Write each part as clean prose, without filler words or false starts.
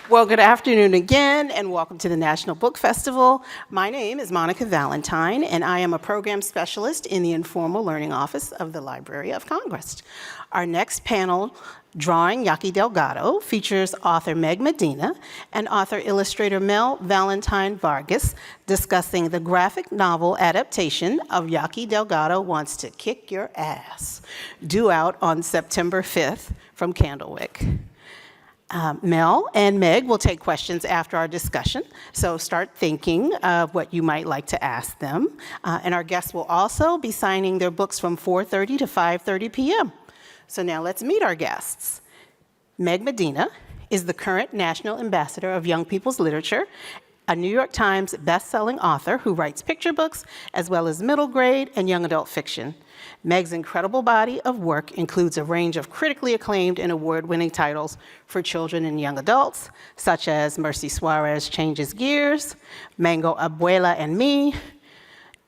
Well, good afternoon again, and welcome to the National Book Festival. My name is Monica Valentine, and I am a program specialist in the Informal Learning Office of the Library of Congress. Our next panel, Drawing Yaqui Delgado, features author Meg Medina and author-illustrator Mel Valentine Vargas discussing the graphic novel adaptation of Yaqui Delgado Wants to Kick Your Ass, due out on September 5th from Candlewick. Mel and Meg will take questions after our discussion, so start thinking of what you might like to ask them. And our guests will also be signing their books from 4:30 to 5:30 p.m. So now let's meet our guests. Meg Medina is the current National Ambassador of Young People's Literature, a New York Times best-selling author who writes picture books as well as middle grade and young adult fiction. Meg's incredible body of work includes a range of critically acclaimed and award-winning titles for children and young adults, such as Mercy Suarez Changes Gears, Mango Abuela and Me,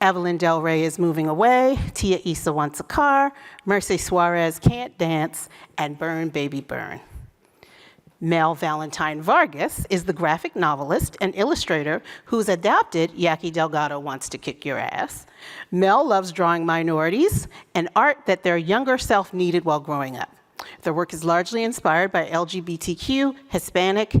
Evelyn Del Rey is Moving Away, Tia Issa Wants a Car, Mercy Suarez Can't Dance, and Burn Baby Burn. Mel Valentine Vargas is the graphic novelist and illustrator who's adapted Yaqui Delgado Wants to Kick Your Ass. Mel loves drawing minorities and art that their younger self needed while growing up. Their work is largely inspired by LGBTQ, Hispanic,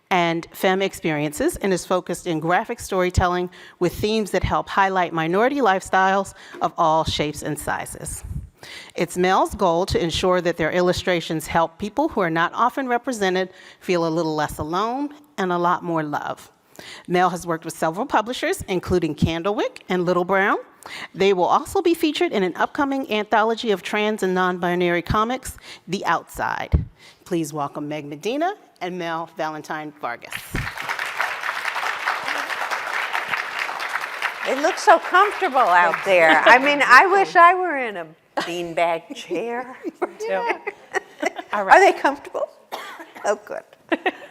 and femme experiences and is focused in graphic storytelling with themes that help highlight minority lifestyles of all shapes and sizes. It's Mel's goal to ensure that their illustrations help people who are not often represented feel a little less alone and a lot more love. Mel has worked with several publishers, including Candlewick and Little Brown. They will also be featured in an upcoming anthology of trans and non-binary comics, The Outside. Please welcome Meg Medina and Mel Valentine Vargas. It looks so comfortable out there. I mean, I wish I were in a beanbag chair. All right. Are they comfortable? Oh, good.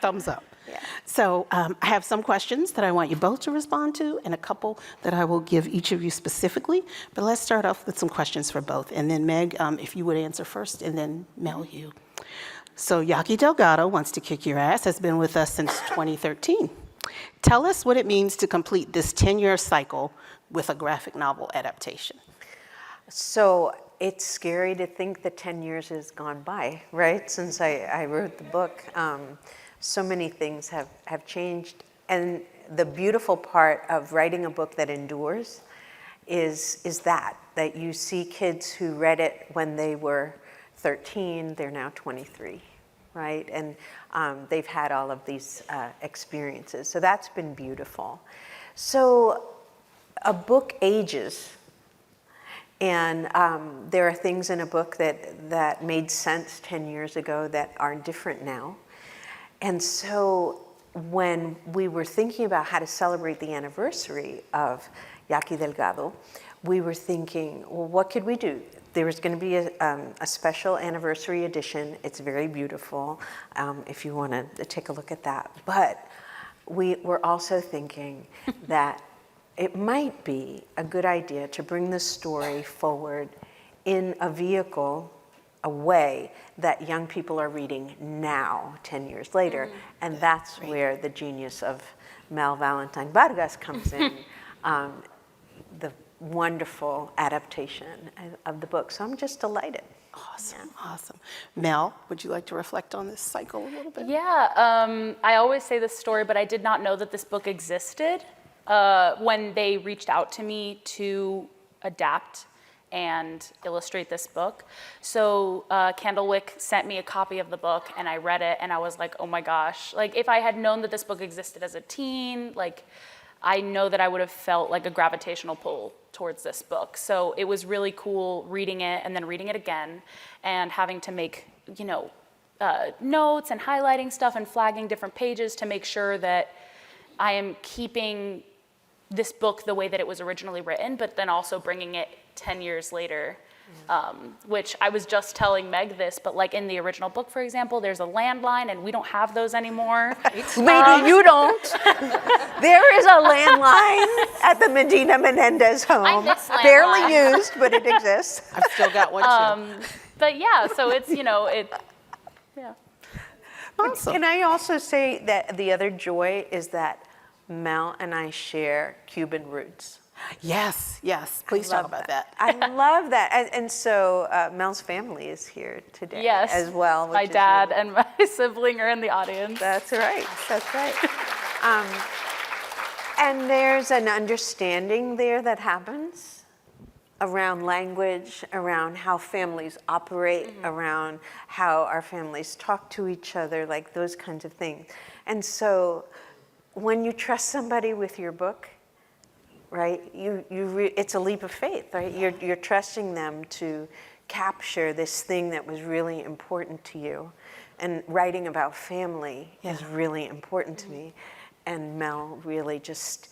Thumbs up. Yeah. So I have some questions that I want you both to respond to and a couple that I will give each of you specifically. But let's start off with some questions for both. And then Meg, if you would answer first, and then Mel, you. So Yaqui Delgado Wants to Kick Your Ass has been with us since 2013. Tell us what it means to complete this 10-year cycle with a graphic novel adaptation. So it's scary to think that 10 years has gone by, right, since I wrote the book. So many things have changed. And the beautiful part of writing a book that endures is that you see kids who read it when they were 13, they're now 23. Right? And they've had all of these experiences. So that's been beautiful. So a book ages. And there are things in a book that made sense 10 years ago that are different now. And so when we were thinking about how to celebrate the anniversary of Yaqui Delgado, we were thinking, well, what could we do? There was going to be a special anniversary edition. It's very beautiful, if you want to take a look at that. But we were also thinking that it might be a good idea to bring the story forward in a vehicle, a way that young people are reading now, 10 years later. And that's where the genius of Mel Valentine Vargas comes in. The wonderful adaptation of the book. So I'm just delighted. Awesome, yeah. Awesome. Mel, would you like to reflect on this cycle a little bit? Yeah, I always say this story, but I did not know that this book existed when they reached out to me to adapt and illustrate this book. So Candlewick sent me a copy of the book and I read it and I was like, oh my gosh. Like if I had known that this book existed as a teen, like I know that I would have felt like a gravitational pull towards this book. So it was really cool reading it and then reading it again and having to make, notes and highlighting stuff and flagging different pages to make sure that I am keeping this book the way that it was originally written, but then also bringing it 10 years later, which I was just telling Meg this, but like in the original book, for example, there's a landline and we don't have those anymore. Maybe you don't. There is a landline at the Medina Menendez home. I miss landline. Barely used, but it exists. I've still got one too. But yeah, so it's, yeah. Awesome. Can I also say that the other joy is that Mel and I share Cuban roots. Yes, yes. Please talk about that. I love that. And so Mel's family is here today Yes. as well. My which is dad really- and my sibling are in the audience. That's right. That's right. And there's an understanding there that happens around language, around how families operate, around how our families talk to each other, like those kinds of things. And so when you trust somebody with your book, right, it's a leap of faith, right? You're trusting them to capture this thing that was really important to you. And writing about family is really important to me. And Mel really just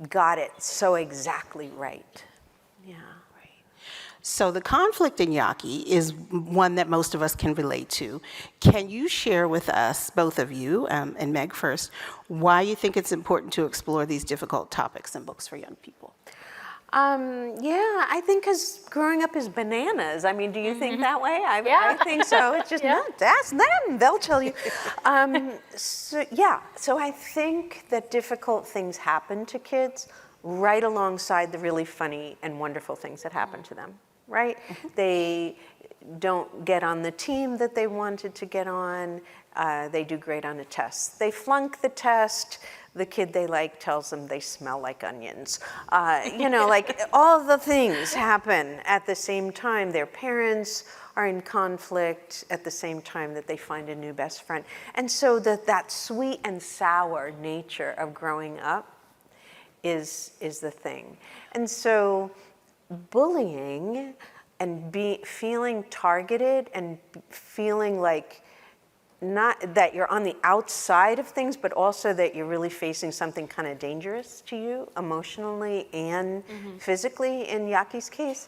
got it so exactly right. Yeah. So the conflict in Yaqui is one that most of us can relate to. Can you share with us, both of you, and Meg first, why you think it's important to explore these difficult topics in books for young people? Yeah, I think because growing up is bananas. I mean, do you think that way? I think so. It's just, no, ask them. They'll tell you. So I think that difficult things happen to kids right alongside the really funny and wonderful things that happen to them, right? They don't get on the team that they wanted to get on. They do great on a test. They flunk the test. The kid they like tells them they smell like onions. Like all the things happen at the same time. Their parents are in conflict at the same time that they find a new best friend. And so that sweet and sour nature of growing up is the thing. And so bullying and feeling targeted and feeling like not that you're on the outside of things, but also that you're really facing something kind of dangerous to you emotionally and physically in Yaqui's case.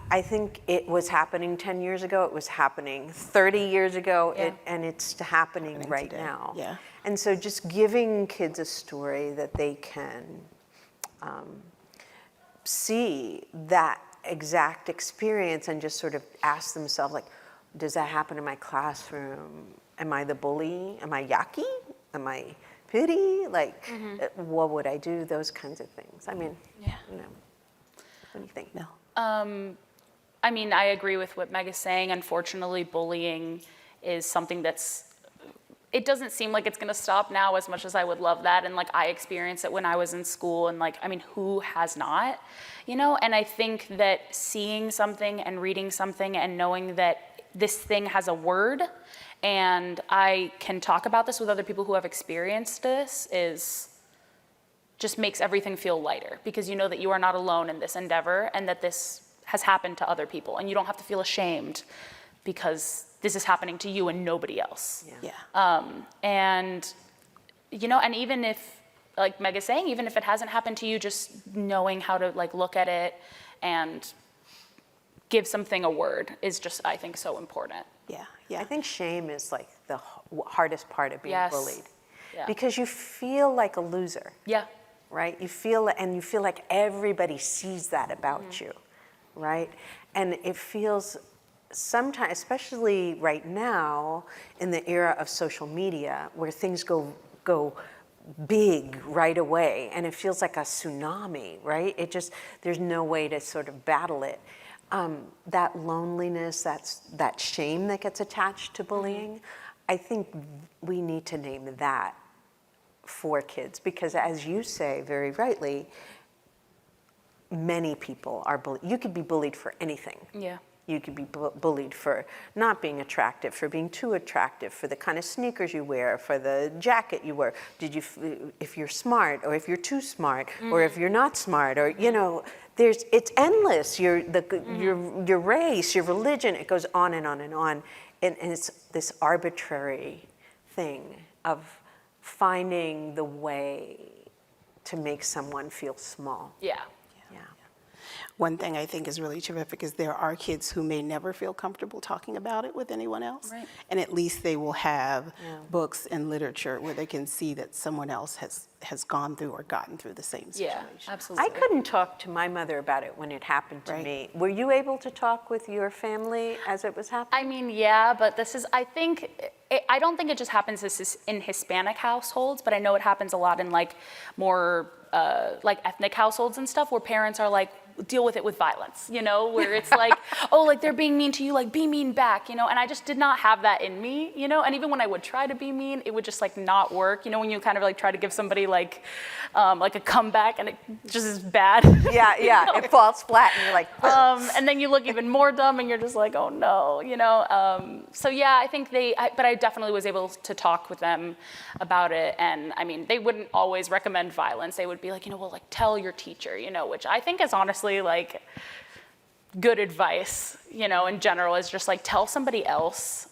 I think it was happening 10 years ago. It was happening 30 years ago, and it's happening right today. now. Yeah. And so just giving kids a story that they can see that exact experience and just sort of ask themselves, like, does that happen in my classroom? Am I the bully? Am I Yaqui? Am I pity? Like, what would I do? Those kinds of things. I mean, what do you think? No. I mean, I agree with what Meg is saying. Unfortunately, bullying is something it doesn't seem like it's gonna stop now as much as I would love that. And like, I experienced it when I was in school, and like, I mean, who has not? And I think that seeing something and reading something and knowing that this thing has a word, and I can talk about this with other people who have experienced this, just makes everything feel lighter, because you know that you are not alone in this endeavor, and that this has happened to other people, and you don't have to feel ashamed because this is happening to you and nobody else. And even if, like Meg is saying, even if it hasn't happened to you, just knowing how to like look at it and give something a word is just, I think, so important. Yeah. I think shame is like the hardest part of being bullied, Yeah. because you feel like a loser. Yeah. Right? You feel like everybody sees that about you, right? And it feels sometimes, especially right now in the era of social media, where things go big right away, and it feels like a tsunami, right? There's no way to sort of battle it. That loneliness, that shame that gets attached to bullying, I think we need to name that for kids, because as you say very rightly, many people are bullied. You could be bullied for anything. Yeah. You could be bullied for not being attractive, for being too attractive, for the kind of sneakers you wear, for the jacket you wear. If you're smart, or if you're too smart, or if you're not smart, or it's endless. Your race, your religion, it goes on and on and on, and it's this arbitrary thing of finding the way to make someone feel small. Yeah. One thing I think is really terrific is there are kids who may never feel comfortable talking about it with anyone else. Right. And at least they will have books and literature where they can see that someone else has gone through or gotten through the same situation. Yeah, absolutely. I couldn't talk to my mother about it when it happened to Right. me. Were you able to talk with your family as it was happening? I mean, yeah, but this is, I think, I don't think it just happens in Hispanic households, but I know it happens a lot in like more like ethnic households and stuff where parents are like, deal with it with violence, you know, where it's like, oh, like they're being mean to you, like be mean back, you know, and I just did not have that in me, you know, and even when I would try to be mean, it would just like not work, you know, when you kind of like try to give somebody like a comeback and it just is bad. Yeah, yeah, it falls flat and you're like, And then you look even more dumb and you're just like, oh no, you know. So yeah, I think but I definitely was able to talk with them about it. And I mean, they wouldn't always recommend violence. They would be like, you know, well, like tell your teacher, you know, which I think is honestly like good advice, you know, in general, is just like tell somebody else,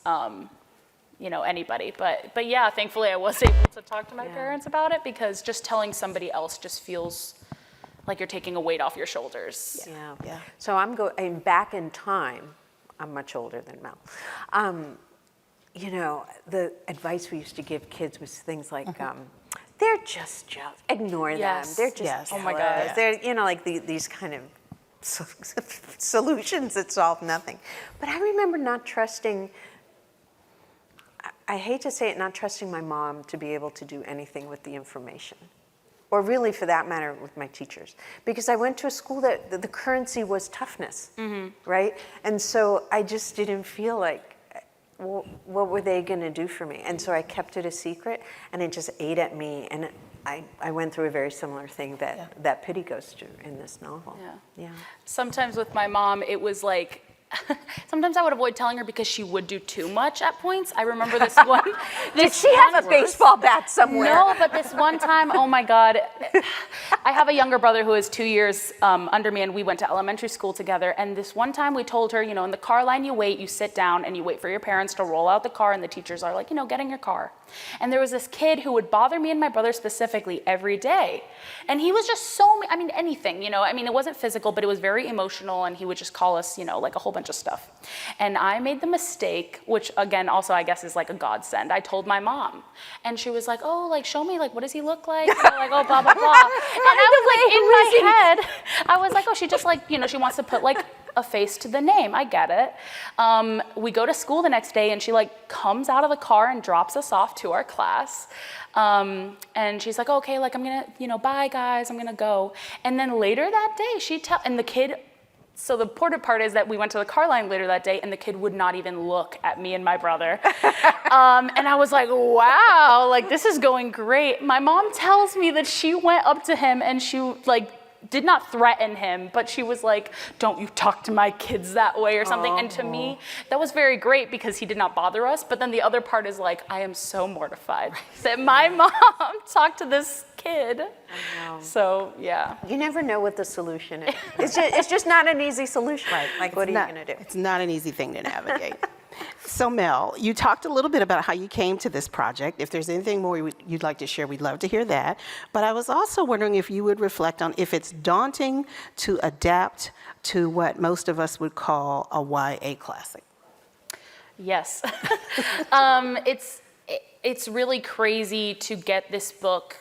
you know, anybody. But yeah, thankfully I was able to talk to my parents about it because just telling somebody else just feels like you're taking a weight off your shoulders. yeah. Yeah. So I'm going back in time. I'm much older than Mel. You know, the advice we used to give kids was things like, they're just jealous. Ignore Yes. them. They're just Yes. jealous. Oh my God. They're, you know, like these kind of solutions that solve nothing. But I remember not trusting, I hate to say it, not trusting my mom to be able to do anything with the information. Or really, for that matter, with my teachers. Because I went to a school that the currency was toughness, right? And so I just didn't feel like, well, what were they going to do for me? And so I kept it a secret, and it just ate at me. And I went through a very similar thing that Pity goes through in this novel. Yeah. Sometimes with my mom, it was like, sometimes I would avoid telling her because she would do too much at points. I remember this one. Did she have a baseball bat somewhere? No, but this one time, oh my God. I have a younger brother who is 2 years under me, and we went to elementary school together. And this one time we told her, you know, in the car line you wait, you sit down, and you wait for your parents to roll out the car, and the teachers are like, you know, get in your car. And there was this kid who would bother me and my brother specifically every day. And he was just I mean, anything, you know. I mean, it wasn't physical, but it was very emotional, and he would just call us, you know, like a whole bunch of stuff. And I made the mistake, which again, also I guess is like a godsend. I told my mom, and she was like, oh, like show me, like what does he look like? You know, like, oh, blah, blah, blah. And I was like, in my head, I was like, oh, she just like, you know, she wants to put like a face to the name. I get it. We go to school the next day, and she like comes out of the car and drops us off to our class. And she's like, okay, like I'm gonna, you know, bye guys, I'm gonna go. And then later that day, and the kid, so the important part is that we went to the car line later that day, and the kid would not even look at me and my brother. And I was like, wow, like this is going great. My mom tells me that she went up to him and she like did not threaten him, but she was like, don't you talk to my kids that way or something. And to me, that was very great because he did not bother us. But then the other part is like, I am so mortified that my mom talked to this kid. So yeah. You never know what the solution is. It's just not an easy solution. Right. Like, what are you going to do? It's not an easy thing to navigate. So Mel, you talked a little bit about how you came to this project. If there's anything more you'd like to share, we'd love to hear that. But I was also wondering if you would reflect on if it's daunting to adapt to what most of us would call a YA classic. Yes. It's really crazy to get this book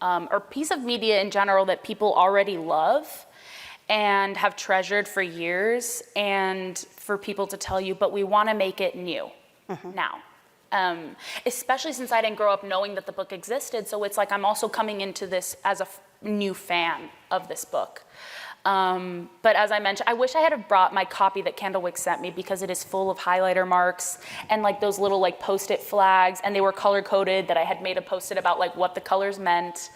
or piece of media in general that people already love and have treasured for years, and for people to tell you, but we want to make it new now. Especially since I didn't grow up knowing that the book existed, so it's like I'm also coming into this as a new fan of this book. But as I mentioned, I wish I had brought my copy that Candlewick sent me because it is full of highlighter marks and like those little like Post-it flags, and they were color coded that I had made a Post-it about like what the colors meant.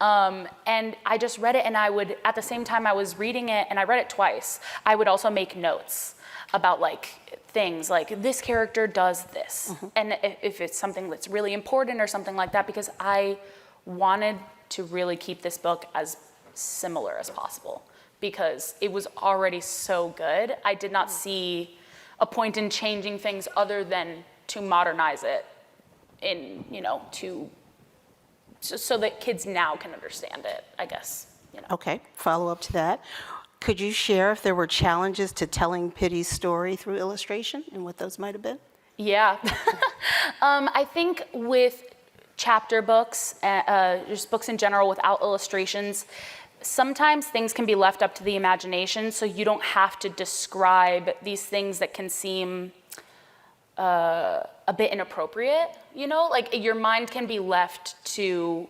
Wow. And I just read it, and I would, at the same time I was reading it, and I read it twice, I would also make notes about like things like this character does this. And if it's something that's really important or something like that, because I wanted to really keep this book as similar as possible, because it was already so good. I did not see a point in changing things other than to modernize it in, you know, so that kids now can understand it, I guess. You know. Okay, follow up to that. Could you share if there were challenges to telling Pity's story through illustration and what those might have been? Yeah. I think with chapter books, just books in general without illustrations, sometimes things can be left up to the imagination, so you don't have to describe these things that can seem a bit inappropriate, Like your mind can be left to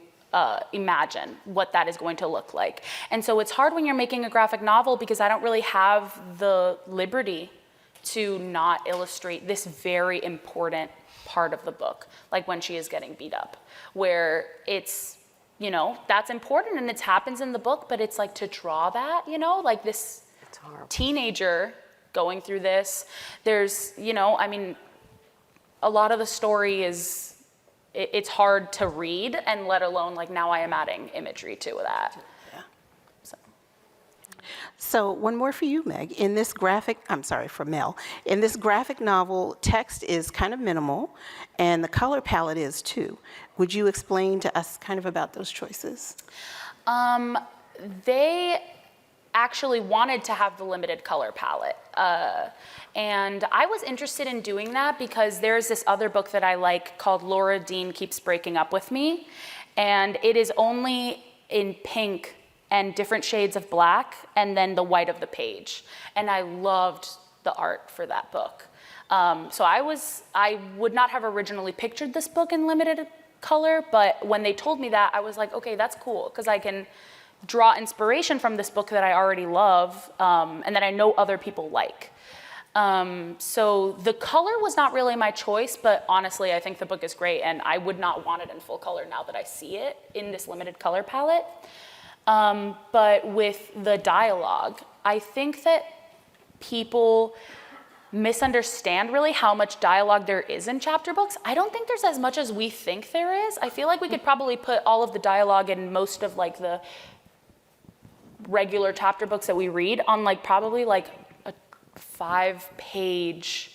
imagine what that is going to look like. And so it's hard when you're making a graphic novel because I don't really have the liberty to not illustrate this very important part of the book, like when she is getting beat up, where it's, that's important and it happens in the book, but it's like to draw that, like this teenager going through this. There's, a lot of the story is, it's hard to read, and let alone like now I am adding imagery to that. Yeah. So one more for you, Meg. For Mel. In this graphic novel, text is kind of minimal, and the color palette is too. Would you explain to us kind of about those choices? They actually wanted to have the limited color palette. And I was interested in doing that because there's this other book that I like called Laura Dean Keeps Breaking Up With Me. And it is only in pink and different shades of black and then the white of the page. And I loved the art for that book. So I would not have originally pictured this book in limited color, but when they told me that, I was like, okay, that's cool, because I can draw inspiration from this book that I already love and that I know other people like. So the color was not really my choice, but honestly, I think the book is great, and I would not want it in full color now that I see it in this limited color palette. But with the dialogue, I think that people misunderstand really how much dialogue there is in chapter books. I don't think there's as much as we think there is. I feel like we could probably put all of the dialogue in most of like the regular chapter books that we read on like probably like a 5-page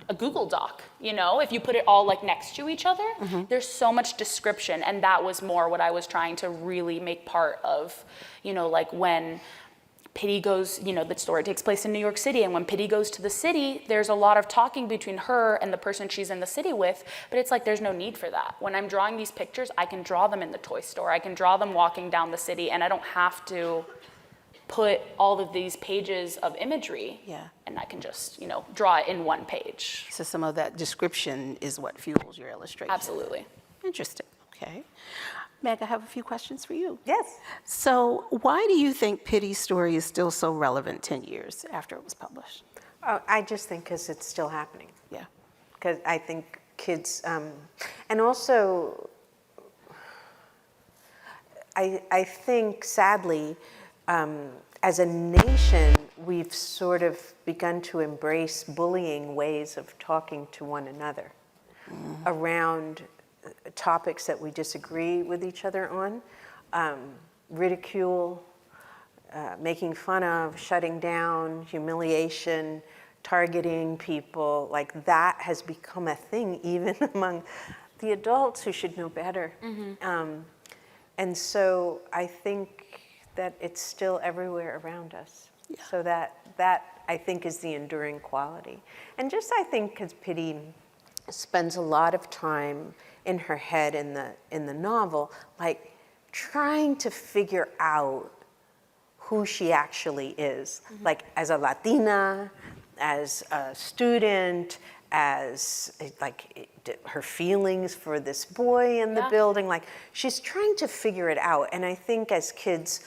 a Google Doc, if you put it all like next to each other. Mm-hmm. There's so much description, and that was more what I was trying to really make part of, like when Pity goes, the story takes place in New York City, and when Pity goes to the city, there's a lot of talking between her and the person she's in the city with, but it's like there's no need for that. When I'm drawing these pictures, I can draw them in the toy store, I can draw them walking down the city, and I don't have to put all of these pages of imagery, and I can just, draw it in one page. So some of that description is what fuels your illustration. Absolutely. Interesting, okay. Meg, I have a few questions for you. Yes. So why do you think Pity's story is still so relevant 10 years after it was published? Oh, I just think because it's still happening. Yeah. Because I think kids, and also, I think sadly, as a nation, we've sort of begun to embrace bullying ways of talking to one another around topics that we disagree with each other on, ridicule, making fun of, shutting down, humiliation, targeting people, like that has become a thing even among the adults who should know better. Mm-hmm. And so I think that it's still everywhere around us. Yeah. So that I think is the enduring quality. And just I think because Pity spends a lot of time in her head in the novel, like trying to figure out who she actually is, mm-hmm. like as a Latina, as a student, as like her feelings for this boy in the building, like she's trying to figure it out. And I think as kids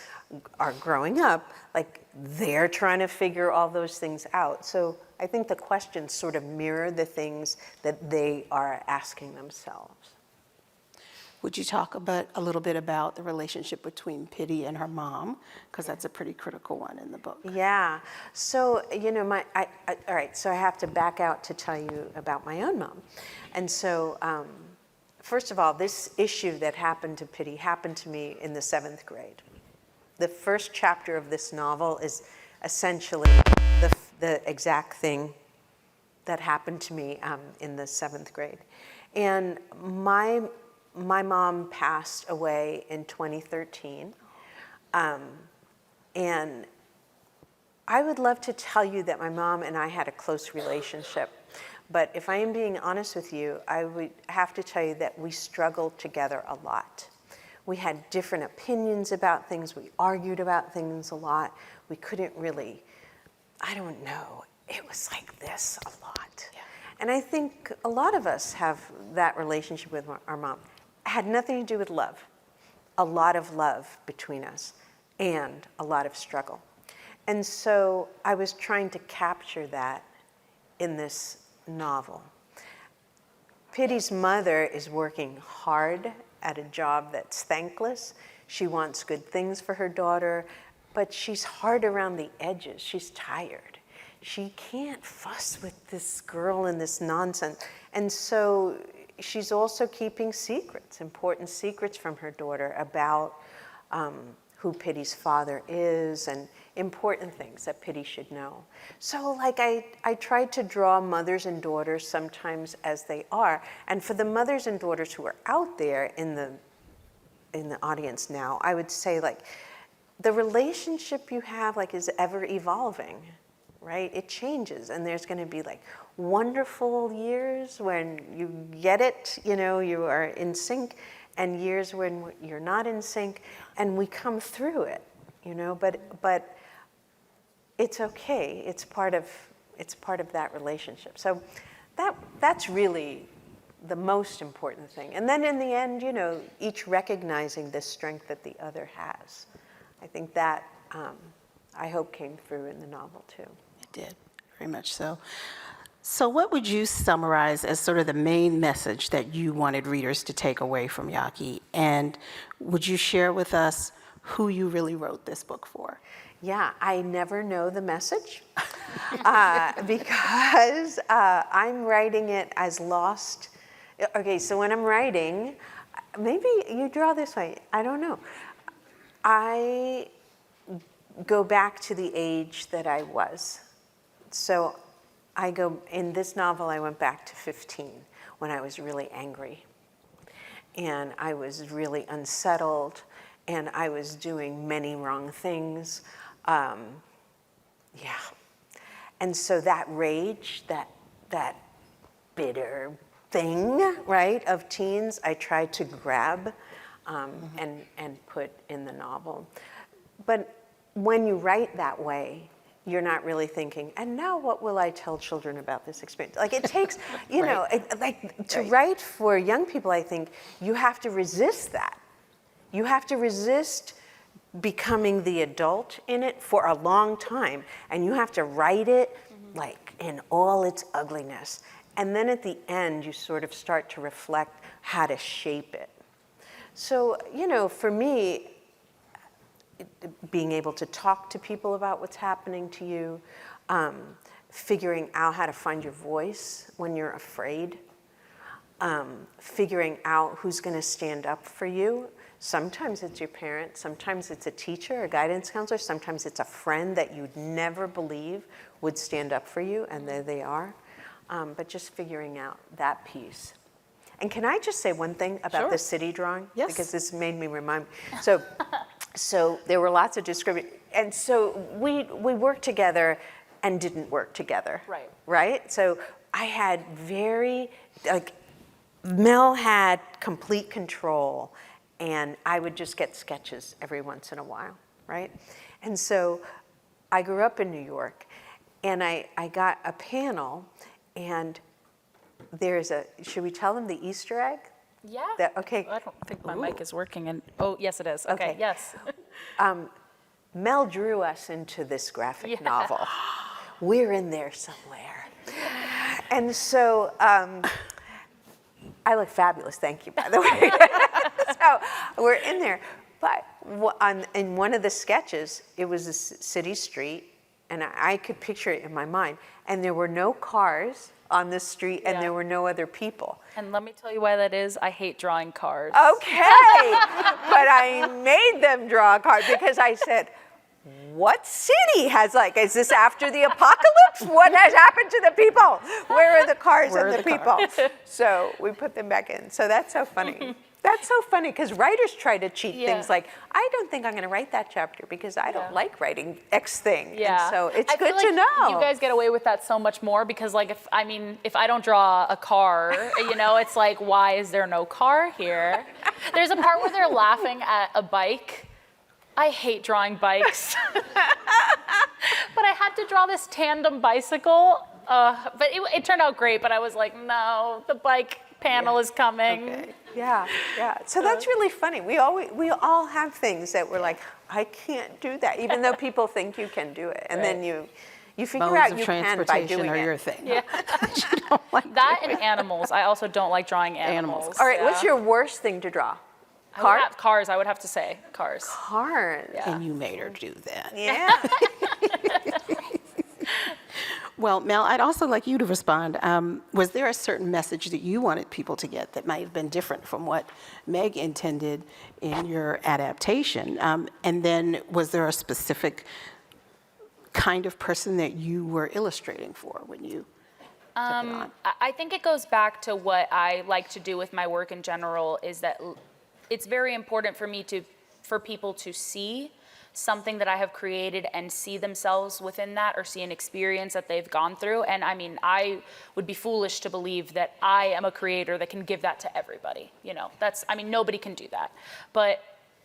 are growing up, like they're trying to figure all those things out. So I think the questions sort of mirror the things that they are asking themselves. Would you talk a little bit about the relationship between Pity and her mom? Because that's a pretty critical one in the book. Yeah. So, all right, so I have to back out to tell you about my own mom. And so, first of all, this issue that happened to Pity happened to me in the 7th grade. The first chapter of this novel is essentially the exact thing that happened to me in the 7th grade. And my mom passed away in 2013, and I would love to tell you that my mom and I had a close relationship. But if I am being honest with you, I would have to tell you that we struggled together a lot. We had different opinions about things. We argued about things a lot. We couldn't really, I don't know, it was like this a lot. Yeah. And I think a lot of us have that relationship with our mom. It had nothing to do with love. A lot of love between us and a lot of struggle. And so I was trying to capture that in this novel. Pitty's mother is working hard at a job that's thankless. She wants good things for her daughter, but she's hard around the edges. She's tired. She can't fuss with this girl and this nonsense. And so she's also keeping secrets, important secrets from her daughter about who Pitty's father is and important things that Pitty should know. So like I tried to draw mothers and daughters sometimes as they are. And for the mothers and daughters who are out there in the audience now, I would say like the relationship you have like is ever evolving, right? It changes, and there's going to be like wonderful years when you get it, you know, you are in sync, and years when you're not in sync, and we come through it, you know, but it's okay. It's part of that relationship. So that's really the most important thing. And then in the end, you know, each recognizing the strength that the other has. I think that I hope came through in the novel too. It did, very much so. So what would you summarize as sort of the main message that you wanted readers to take away from Yaqui? And would you share with us who you really wrote this book for? Yeah, I never know the message because I'm writing it as lost. Okay, so when I'm writing, maybe you draw this way, I don't know. I go back to the age that I was. So in this novel, I went back to 15 when I was really angry. And I was really unsettled, and I was doing many wrong things. Yeah. And so that rage, that bitter thing, right, of teens, I tried to grab and put in the novel. But when you write that way, you're not really thinking, and now what will I tell children about this experience? Like it takes, you know, to write for young people, I think, you have to resist that. You have to resist becoming the adult in it for a long time, and you have to write it like in all its ugliness. And then at the end, you sort of start to reflect how to shape it. So, you know, for me, being able to talk to people about what's happening to you, figuring out how to find your voice when you're afraid, figuring out who's going to stand up for you. Sometimes it's your parent, sometimes it's a teacher, a guidance counselor, sometimes it's a friend that you'd never believe would stand up for you, and there they are. But just figuring out that piece. And can I just say one thing about the city drawing? Yes. Because this made me remind me. So there were lots of discrimination. And so we worked together and didn't work together. Right. Right? So I had Mel had complete control, and I would just get sketches every once in a while, right? And so I grew up in New York, and I got a panel, and there's should we tell them the Easter egg? Yeah. Okay. I don't think my mic is working. And oh, yes, it is. Okay. Yes. Mel drew us into this graphic novel. We're in there somewhere. And so I look fabulous, thank you, by the way. So we're in there. But in one of the sketches, it was a city street, and I could picture it in my mind. And there were no cars on this street, and there were no other people. And let me tell you why that is. I hate drawing cards. Okay, but I made them draw a card because I said, what city has is this after the apocalypse? What has happened to the people? Where are the cars and the people? So we put them back in. So that's so funny. That's so funny because writers try to cheat Yeah. things like, I don't think I'm going to write that chapter because I don't like writing X thing. Yeah. And so it's I feel good like to know. You guys get away with that so much more because, like, if I don't draw a car, you know, it's like, why is there no car here? There's a part where they're laughing at a bike. I hate drawing bikes. But I had to draw this tandem bicycle. But it turned out great, but I was like, no, the bike panel is coming. Okay. Yeah, yeah. So that's really funny. We all have things that we're like, I can't do that, even though people think you can do it. And then you figure Modes out of you can by transportation doing are it. your thing. Yeah. You don't like That doing. and animals. I also don't like drawing animals. All right, what's Yeah. your worst thing to draw? Cars, I would have to say. Cars. Cars. Yeah. And you made her do that. Yeah. Well, Mel, I'd also like you to respond. Was there a certain message that you wanted people to get that might have been different from what Meg intended in your adaptation? And then was there a specific kind of person that you were illustrating for when you took it on? I think it goes back to what I like to do with my work in general is that it's very important for people to see something that I have created and see themselves within that or see an experience that they've gone through. And I mean, I would be foolish to believe that I am a creator that can give that to everybody. You know, nobody can do that. But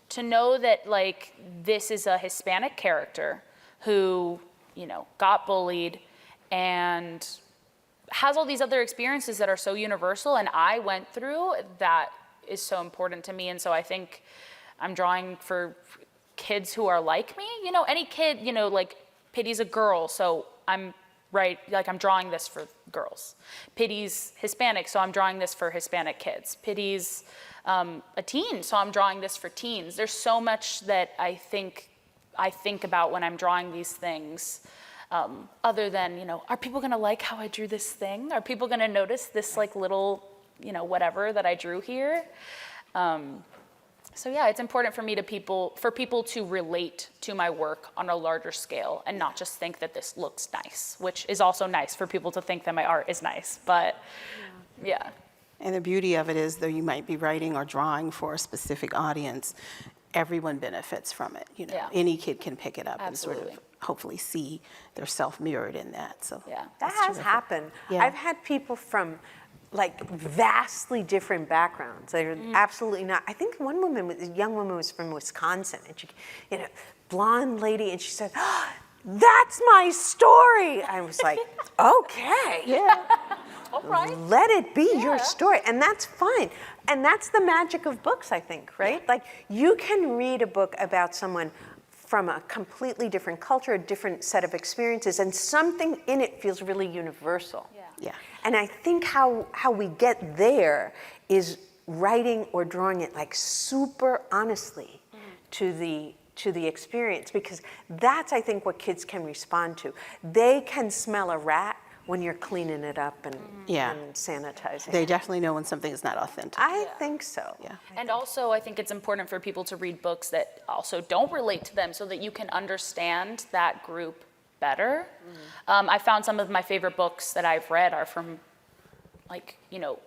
to know that, like, this is a Hispanic character who, you know, got bullied and has all these other experiences that are so universal and I went through, that is so important to me. And so I think I'm drawing for kids who are like me, you know, any kid, you know, like Pity's a girl, so I'm drawing this for girls. Pity's Hispanic, so I'm drawing this for Hispanic kids. Pity's a teen, so I'm drawing this for teens. There's so much that I think about when I'm drawing these things, other than, you know, are people gonna like how I drew this thing? Are people gonna notice this like little, you know, whatever that I drew here? So yeah, it's important for people to relate to my work on a larger scale and not just think that this looks nice, which is also nice for people to think that my art is nice, but yeah. And the beauty of it is, though you might be writing or drawing for a specific audience, everyone benefits from it. You know, Yeah. any kid can pick it up Absolutely. and sort of hopefully see their self mirrored in that. So Yeah. That that's has terrific. happened. Yeah. I've had people from like vastly different backgrounds. They're absolutely not. I think one woman, a young woman, was from Wisconsin, and she, you know, blonde lady, and she said, oh, "That's my story." I was like, "Okay, Yeah. All right. let it be Yeah. your story," and that's fine. And that's the magic of books, I think, right? Like you can read a book about someone from a completely different culture, a different set of experiences, and something in it feels really universal. Yeah. And I think how we get there is writing or drawing it like super honestly to the experience, because that's, I think, what kids can respond to. They can smell a rat when you're cleaning it up and sanitizing They it. definitely know when something is not authentic. I think so. Yeah. And also, I think it's important for people to read books that also don't relate to them so that you can understand that group better. I found some of my favorite books that I've read are from, like, you know,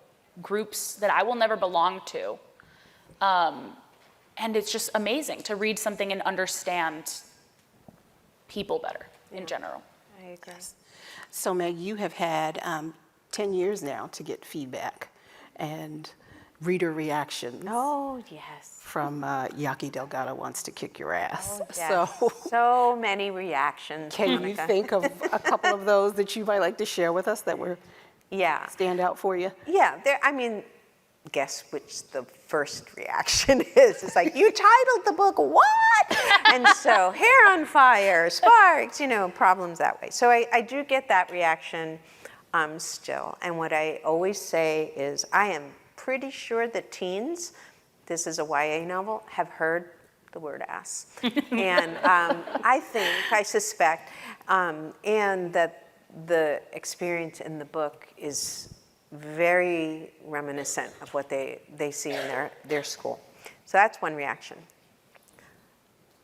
groups that I will never belong to. And it's just amazing to read something and understand people better in general. I agree. So Meg, you have had 10 years now to get feedback and reader reactions Oh, yes. from Yaqui Delgado Wants to Kick Your Ass. Yes. So So many reactions, can you Monica. think of a couple of those that you might like to share with us that were Yeah. stand out for you? Yeah, I mean, guess which the first reaction is. It's like, you titled the book, what? And so, hair on fire, sparks, you know, problems that way. So I do get that reaction still. And what I always say is, I am pretty sure that teens, this is a YA novel, have heard the word ass. And I suspect, and that the experience in the book is very reminiscent of what they see in their school. So that's one reaction.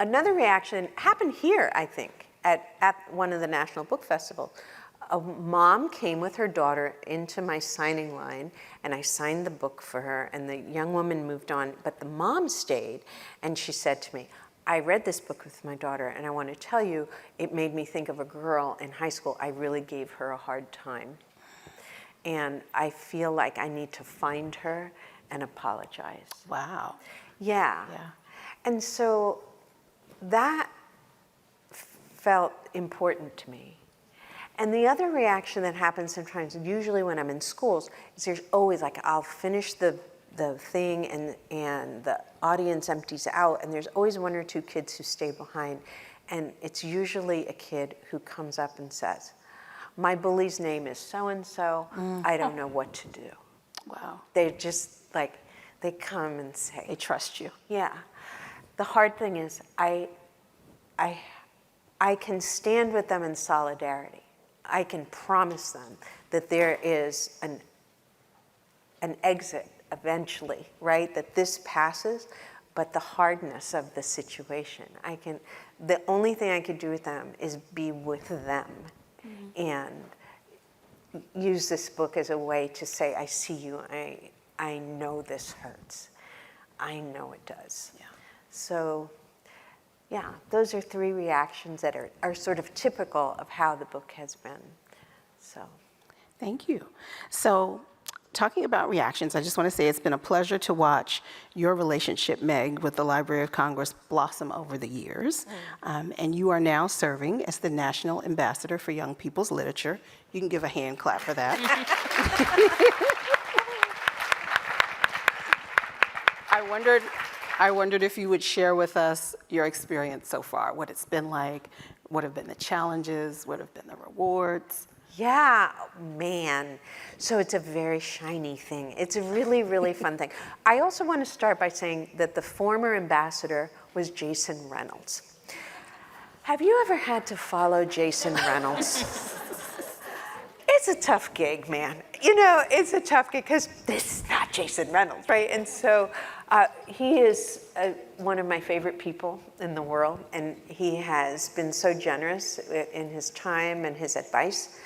Another reaction happened here, I think, at one of the National Book Festivals. a mom came with her daughter into my signing line, and I signed the book for her, and the young woman moved on, but the mom stayed, and she said to me, I read this book with my daughter, and I want to tell you, it made me think of a girl in high school. I really gave her a hard time. And I feel like I need to find her and apologize. Wow. Yeah. Yeah. And so that felt important to me. And the other reaction that happens sometimes, usually when I'm in schools, is there's always like, I'll finish the thing and the audience empties out, and there's always one or two kids who stay behind. And it's usually a kid who comes up and says, my bully's name is so-and-so, I don't know what to do. Wow. They just like, they come and say. They trust you. Yeah. The hard thing is I can stand with them in solidarity. I can promise them that there is an exit eventually, right? That this passes, but the hardness of the situation, the only thing I could do with them is be with them and use this book as a way to say, I see you, I know this hurts. I know it does. Yeah. So, yeah, those are three reactions that are sort of typical of how the book has been. So, Thank you. So, talking about reactions, I just want to say it's been a pleasure to watch your relationship, Meg, with the Library of Congress blossom over the years. And you are now serving as the National Ambassador for Young People's Literature. You can give a hand clap for that. I wondered if you would share with us your experience so far, what it's been like, what have been the challenges, what have been the rewards. yeah, man. So it's a very shiny thing. It's a really, really fun thing. I also want to start by saying that the former ambassador was Jason Reynolds. Have you ever had to follow Jason Reynolds? It's a tough gig, man. You know, it's a tough gig because this is not Jason Reynolds, right? And so he is one of my favorite people in the world, and he has been so generous in his time and his advice.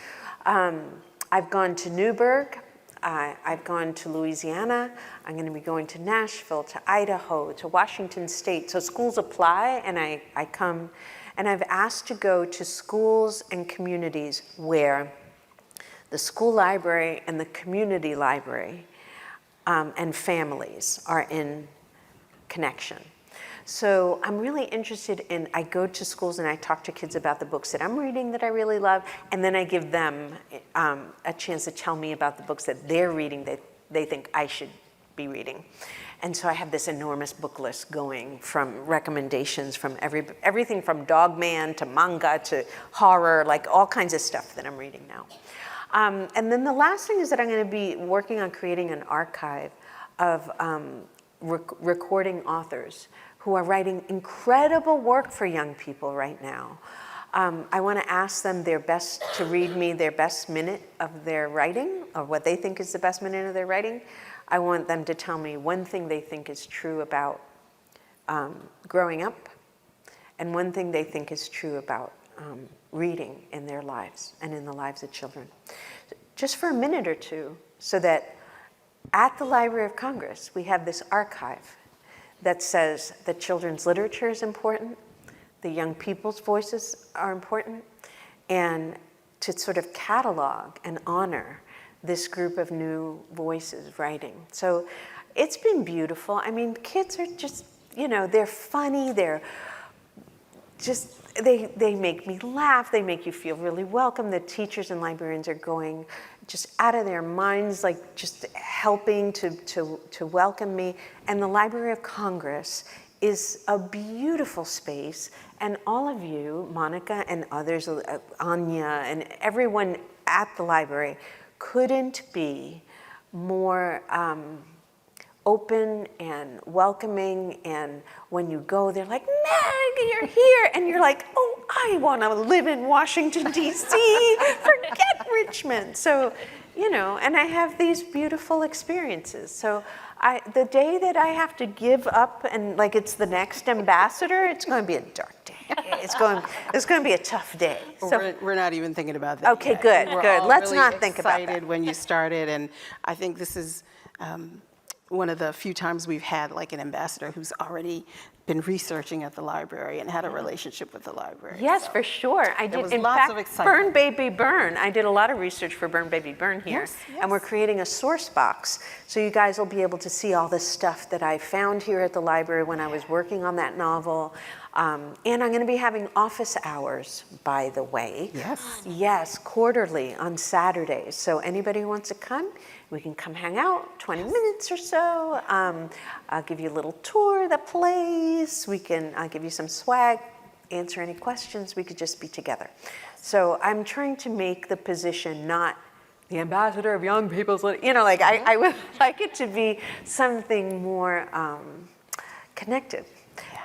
I've gone to Newburgh, I've gone to Louisiana, I'm going to be going to Nashville, to Idaho, to Washington State. So schools apply, and I come, and I've asked to go to schools and communities where the school library and the community library and families are in connection. So I'm really interested in, I go to schools and I talk to kids about the books that I'm reading that I really love, and then I give them a chance to tell me about the books that they're reading that they think I should be reading. And so I have this enormous book list going from recommendations from everything from Dog Man to manga to horror, like all kinds of stuff that I'm reading now. And then the last thing is that I'm going to be working on creating an archive of recording authors who are writing incredible work for young people right now. I want to ask them to read me their best minute of their writing, or what they think is the best minute of their writing. I want them to tell me one thing they think is true about growing up, and one thing they think is true about reading in their lives and in the lives of children. Just for a minute or two, so that at the Library of Congress, we have this archive that says that children's literature is important, the young people's voices are important, and to sort of catalog and honor this group of new voices writing. So it's been beautiful. I mean, kids are just, they're funny, they're just, they make me laugh, they make you feel really welcome. The teachers and librarians are going just out of their minds, like just helping to welcome me. And the Library of Congress is a beautiful space. And all of you, Monica and others, Anya and everyone at the library, couldn't be more open and welcoming. And when you go, they're like, Meg, you're here. And you're like, oh, I want to live in Washington, D.C. Forget Richmond. So, and I have these beautiful experiences. So the day that I have to give up and like it's the next ambassador, it's going to be a dark day. it's going to be a tough day. So, We're not even thinking about that okay, yet. good, We're good. all Let's really not think about that. excited when you started, and I think this is one of the few times we've had like an ambassador who's already been researching at the library and had a relationship with the library. Yes, So for sure. I there did. was In lots fact, of excitement. Burn Baby Burn. I did a lot of research for Burn Baby Burn here, Yes, and we're yes. creating a source box, so you guys will be able to see all this stuff that I found here at the library when I was working on that novel. And I'm going to be having office hours, by the way. Yes. Yes, quarterly on Saturdays. So anybody who wants to come, we can come hang out, 20 minutes or so. I'll give you a little tour of the place. I'll give you some swag, answer any questions. We could just be together. So I'm trying to make the position not the ambassador of young people's, like I would like it to be something more connected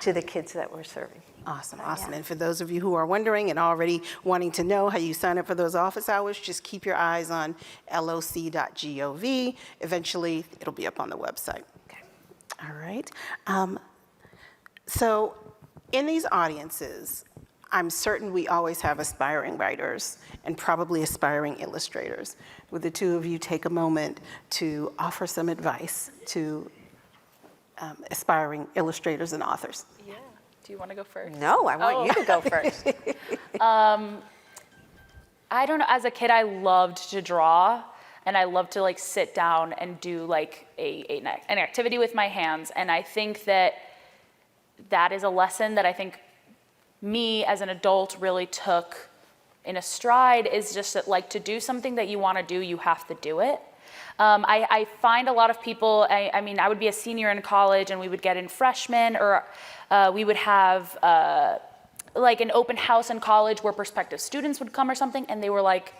to the kids that we're serving. Awesome, awesome. And for those of you who are wondering and already wanting to know how you sign up for those office hours, just keep your eyes on loc.gov. Eventually, it'll be up on the website. Okay. All right. So in these audiences, I'm certain we always have aspiring writers and probably aspiring illustrators. Would the two of you take a moment to offer some advice to aspiring illustrators and authors? Yeah. Do you want to go first? No, I want you to go first. I don't know. As a kid, I loved to draw, and I loved to like sit down and do like an activity with my hands. And I think that is a lesson that I think me as an adult really took in a stride, is just that like to do something that you want to do, you have to do it. I find a lot of people, I mean, I would be a senior in college and we would get in freshmen, or we would have like an open house in college where prospective students would come or something, and they were like,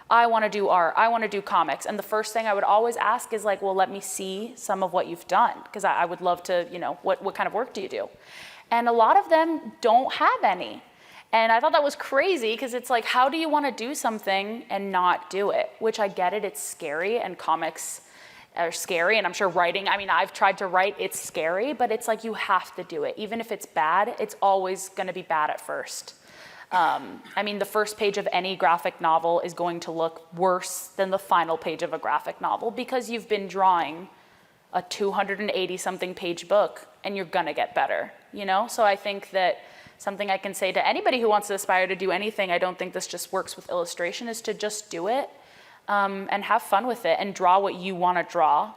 I want to do art, I want to do comics. And the first thing I would always ask is like, well, let me see some of what you've done, because I would love to, what kind of work do you do? And a lot of them don't have any. And I thought that was crazy, because it's like, how do you want to do something and not do it? Which I get it, it's scary, and comics are scary, and I'm sure writing, I mean, I've tried to write, it's scary, but it's like you have to do it. Even if it's bad, it's always going to be bad at first. I mean, the first page of any graphic novel is going to look worse than the final page of a graphic novel, because you've been drawing a 280-something page book, and you're going to get better, So I think that something I can say to anybody who wants to aspire to do anything, I don't think this just works with illustration, is to just do it and have fun with it and draw what you want to draw.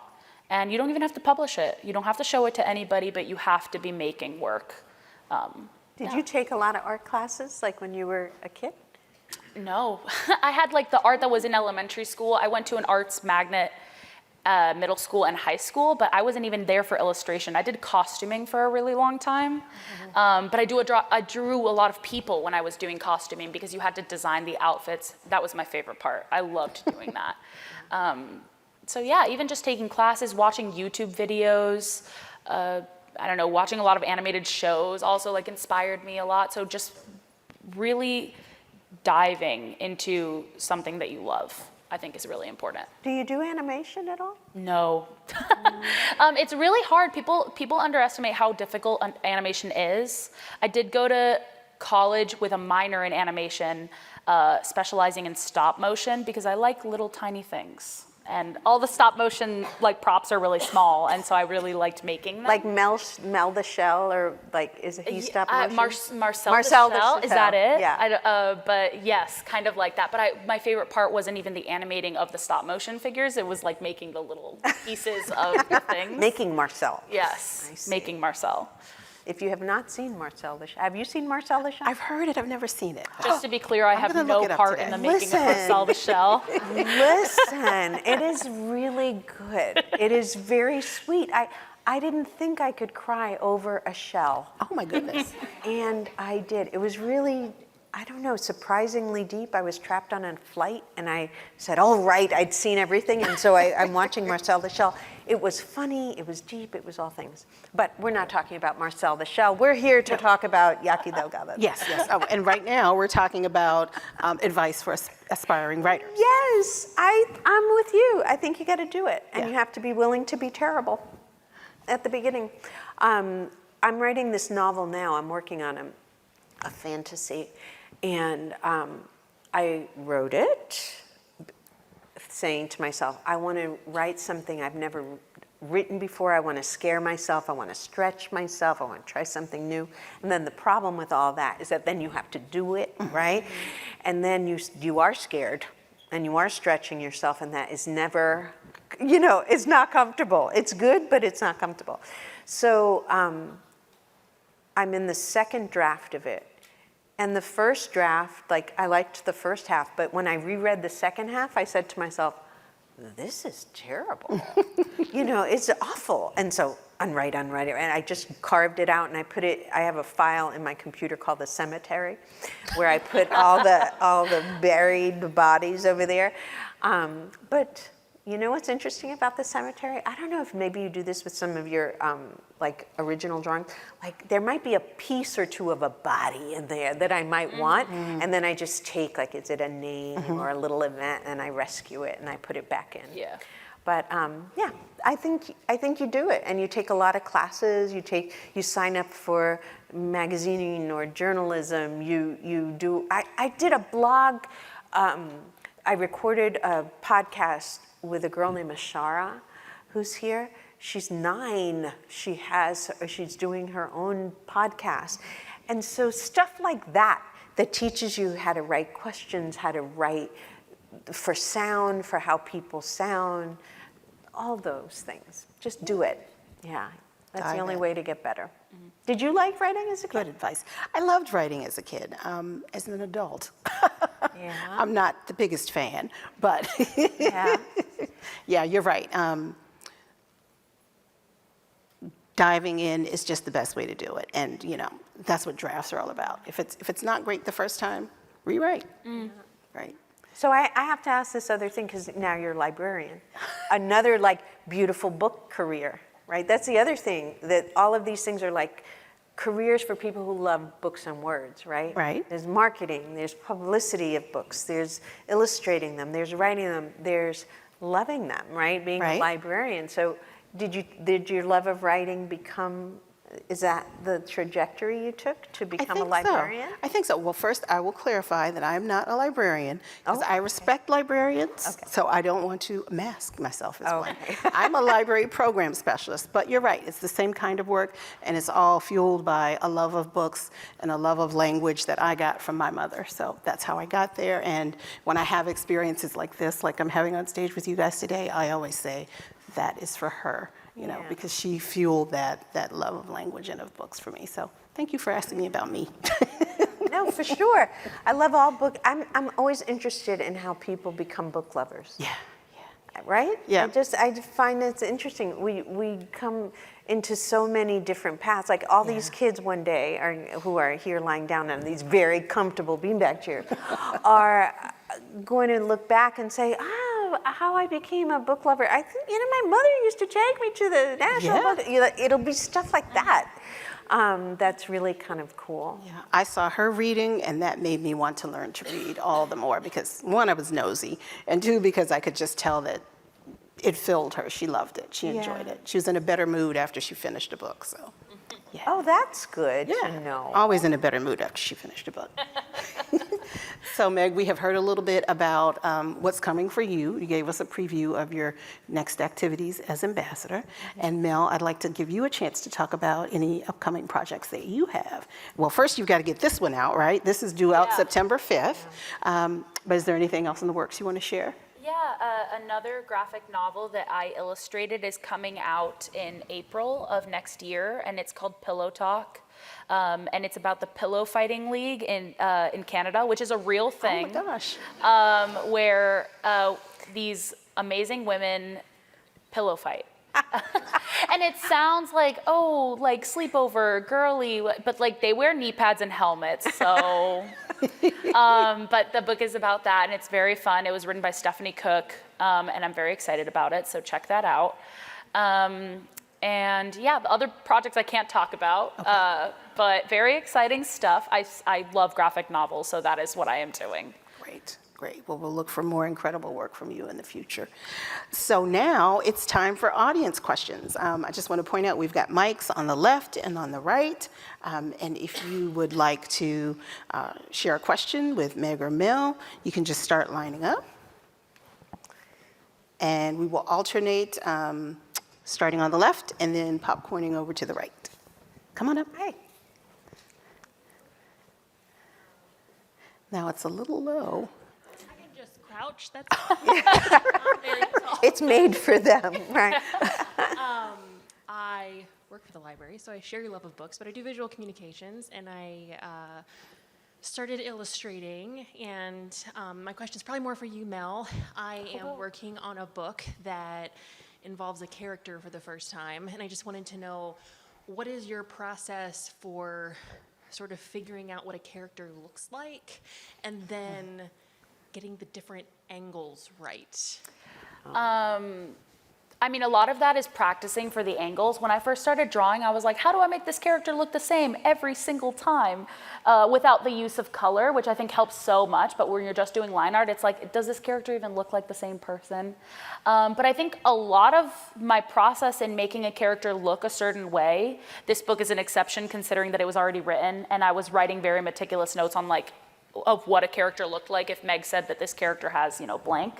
And you don't even have to publish it. You don't have to show it to anybody, but you have to be making work. Did you take a lot of art classes, like when you were a kid? No. I had like the art that was in elementary school. I went to an arts magnet middle school and high school, but I wasn't even there for illustration. I did costuming for a really long time, but I drew a lot of people when I was doing costuming, because you had to design the outfits. That was my favorite part. I loved doing that. So yeah, even just taking classes, watching YouTube videos, I don't know, watching a lot of animated shows also like inspired me a lot. So just really diving into something that you love, I think, is really important. Do you do animation at all? No. It's really hard. People underestimate how difficult animation is. I did go to college with a minor in animation, specializing in stop motion, because I like little tiny things. And all the stop motion like props are really small, and so I really liked making them. Like Mel the Shell, or like, is he stop motion? Marcel Marcel the the Shell, is that Shell, it? yeah. But yes, kind of like that. But my favorite part wasn't even the animating of the stop motion figures. It was like making the little pieces of the things. Making Marcel. Yes, making Marcel. If you have not seen Marcel the Shell, have you seen Marcel the Shell? I've heard it, I've never seen it. Just to be clear, I have gonna no look it up part today. in the making Listen. of Marcel the Shell. Listen, it is really good. It is very sweet. I didn't think I could cry over a shell, Oh my goodness. and I did. It was really, I don't know, surprisingly deep. I was trapped on a flight, and I said, all right, I'd seen everything, and so I'm watching Marcel the Shell. It was funny, it was deep, it was all things. But we're not talking about Marcel the Shell. We're here to talk about Yaqui Delgado. Yes, yes. Oh, and right now, we're talking about advice for aspiring writers. Yes, I'm with you. I think you got to do it, and you have to be willing to be terrible at the beginning. I'm writing this novel now. I'm working on a fantasy. And I wrote it saying to myself, I want to write something I've never written before. I want to scare myself. I want to stretch myself. I want to try something new. And then the problem with all that is that then you have to do it, right? And then you are scared and you are stretching yourself, and that is never, it's not comfortable. It's good, but it's not comfortable. So I'm in the second draft of it. And the first draft, I liked the first half, but when I reread the second half, I said to myself, this is terrible. It's awful. And so unwrite, and I just carved it out and I have a file in my computer called the cemetery, where I put all the buried bodies over there. But you know what's interesting about the cemetery? I don't know if maybe you do this with some of your original drawings. There might be a piece or two of a body in there that I might want, and then I just take is it a name or a little event, and I rescue it and I put it back in. Yeah. But yeah, I think you do it, and you take a lot of classes. You sign up for magazine or journalism. You do. I did a blog. I recorded a podcast with a girl named Ashara, who's here. She's 9. She's doing her own podcast. And so stuff like that teaches you how to write questions, how to write for sound, for how people sound, all those things. Just do it. Yeah, that's the only way to get better. Did you like writing as a kid? Good advice. I loved writing as a kid. As an adult, Yeah. I'm not the biggest fan, but Yeah. yeah, you're right. Diving in is just the best way to do it, and that's what drafts are all about. If it's not great the first time, rewrite. Right. So I have to ask this other thing, because now you're a librarian. Another beautiful book career, right? That's the other thing, that all of these things are careers for people who love books and words, right? Right. There's marketing, there's publicity of books, there's illustrating them, there's writing them, there's loving them, right? Being a librarian. So did your love of writing is that the trajectory you took to become a librarian? I think so. Well, first, I will clarify that I'm not a librarian, because I respect librarians, so I don't want to mask myself as one. I'm a library program specialist, but you're right. It's the same kind of work, and it's all fueled by a love of books and a love of language that I got from my mother. So that's how I got there, and when I have experiences like this, like I'm having on stage with you guys today, I always say, that is for her. Because she fueled that love of language and of books for me. So thank you for asking me about me. No, for sure. I love all books. I'm always interested in how people become book lovers. Yeah. Right? Yeah. I find it's interesting. We come into so many different paths. All these kids one day who are here lying down on these very comfortable beanbag chairs are going to look back and say, how I became a book lover. I think, my mother used to take me to the National Book. It'll be stuff like that. That's really kind of cool. Yeah. I saw her reading, and that made me want to learn to read all the more, because one, I was nosy, and two, because I could just tell that it filled her. She loved it. She enjoyed it. She was in a better mood after she finished a book. So, yeah. Oh, that's good to know. Always in a better mood after she finished a book. So, Meg, we have heard a little bit about what's coming for you. You gave us a preview of your next activities as ambassador. And Mel, I'd like to give you a chance to talk about any upcoming projects that you have. Well, first, you've got to get this one out, right? This is due out September 5th. But is there anything else in the works you want to share? Yeah, another graphic novel that I illustrated is coming out in April of next year, and it's called Pillow Talk. And it's about the pillow fighting league in Canada, which is a real thing. Oh my gosh. Where these amazing women pillow fight. And it sounds like sleepover, girly, but they wear knee pads and helmets, so. But the book is about that, and it's very fun. It was written by Stephanie Cook, and I'm very excited about it, so check that out. And yeah, the other projects I can't talk about, but very exciting stuff. I love graphic novels, so that is what I am doing. Great. Well, we'll look for more incredible work from you in the future. So now it's time for audience questions. I just want to point out we've got mics on the left and on the right. And if you would like to share a question with Meg or Mel, you can just start lining up. And we will alternate starting on the left and then popcorning over to the right. Come on up. Hi. Now it's a little low. Crouch. That's not very tall. It's made for them, right? I work for the library, so I share your love of books, but I do visual communications, and I started illustrating, and my question is probably more for you, Mel. I am working on a book that involves a character for the first time, and I just wanted to know, what is your process for sort of figuring out what a character looks like, and then getting the different angles right? I mean, a lot of that is practicing for the angles. When I first started drawing, I was like, how do I make this character look the same every single time without the use of color, which I think helps so much. But when you're just doing line art, it's like, does this character even look like the same person? But I think a lot of my process in making a character look a certain way, this book is an exception considering that it was already written, and I was writing very meticulous notes on like, of what a character looked like if Meg said that this character has, blank,